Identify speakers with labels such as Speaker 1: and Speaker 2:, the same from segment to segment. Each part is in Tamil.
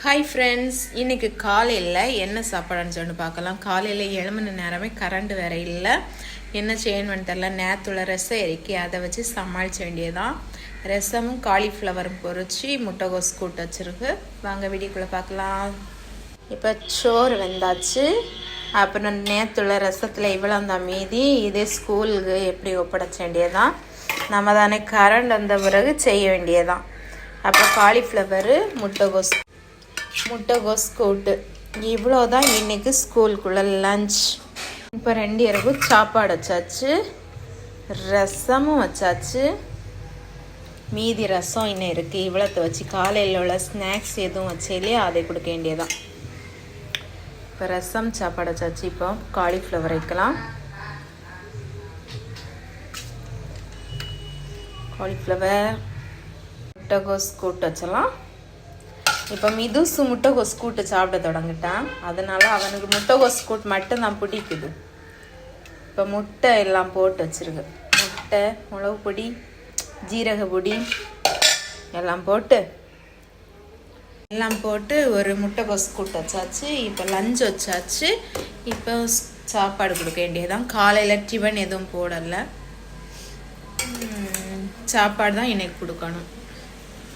Speaker 1: ஹாய் ஃப்ரெண்ட்ஸ், இன்றைக்கி காலையில் என்ன சாப்பாடுன்னு சொல்லி பார்க்கலாம். காலையில் 7 மணி நேரமே கரண்ட் வேறு இல்லை. என்ன செய்யணும்னு தெரில. நேற்றுள்ள ரசம் இறக்கி அதை வச்சு சமாளிக்க வேண்டியதான். ரசமும் காலிஃப்ளவரும் பொரிச்சு முட்டைகோஸ் கூட்டு வச்சுருக்கு. வாங்க வீடியோக்குள்ளே பார்க்கலாம். இப்போ சோறு வெந்தாச்சு. அப்புறம் நேற்றுள்ள ரசத்தில் இவ்வளோ தான் மீதி. இதே ஸ்கூலுக்கு எப்படி ஒப்படைச்ச வேண்டியதான். நம்ம தானே கரண்ட் வந்த பிறகு செய்ய வேண்டியதான். அப்புறம் காலிஃப்ளவரு முட்டைகோஸ் கூட்டு இவ்வளோதான் இன்றைக்கி ஸ்கூலுக்குள்ளே லஞ்ச். இப்போ 2 இரவு சாப்பாடு வச்சாச்சு, ரசமும் வச்சாச்சு. மீதி ரசம் இன்னும் இருக்குது. இவ்வளோத்தை வச்சு காலையில் உள்ள ஸ்நாக்ஸ் எதுவும் வச்சேலையே அதை கொடுக்க வேண்டியதான். இப்போ ரசம் சாப்பாடு வச்சாச்சு. இப்போ காலிஃப்ளவர் வைக்கலாம். காலிஃப்ளவர் முட்டைகோஸ் கூட்டு வச்சலாம். இப்போ மிதுசு முட்டைகோஸ் கூட்டு சாப்பிட தொடங்கிட்டான். அதனால் அவனுக்கு முட்டைகோஸ் கூட்டு மட்டும் தான் பிடிக்குது. இப்போ முட்டை எல்லாம் போட்டு வச்சுருக்கு. முட்டை, மிளகு பொடி, ஜீரக பொடி எல்லாம் போட்டு ஒரு முட்டைகோஸ் கூட்டு வச்சாச்சு. இப்போ லஞ்ச் வச்சாச்சு. இப்போ சாப்பாடு கொடுக்க வேண்டியதான். காலையில் டிஃபன் எதுவும் போடலை. சாப்பாடு தான் இன்றைக்கி கொடுக்கணும்.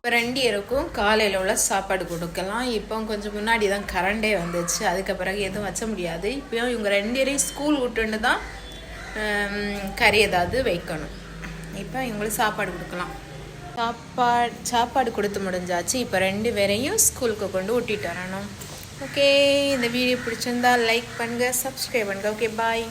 Speaker 1: இப்போ 2 இருக்கும் காலையில் உள்ள சாப்பாடு கொடுக்கலாம். இப்போ கொஞ்சம் முன்னாடி தான் கரண்டே வந்துச்சு. அதுக்கு பிறகு எதுவும் வச்ச முடியாது. இப்போ இவங்க 2 பேரையும் ஸ்கூல் விட்டுன்னு தான் கறி ஏதாவது வைக்கணும். இப்போ இவங்களுக்கு சாப்பாடு கொடுக்கலாம். சாப்பாடு கொடுத்து முடிஞ்சாச்சு. இப்போ 2 பேரையும் ஸ்கூலுக்கு கொண்டு விட்டிட்டு வரணும். ஓகே, இந்த வீடியோ பிடிச்சிருந்தா லைக் பண்ணுங்கள், சப்ஸ்கிரைப் பண்ணுங்கள். ஓகே, பாய்.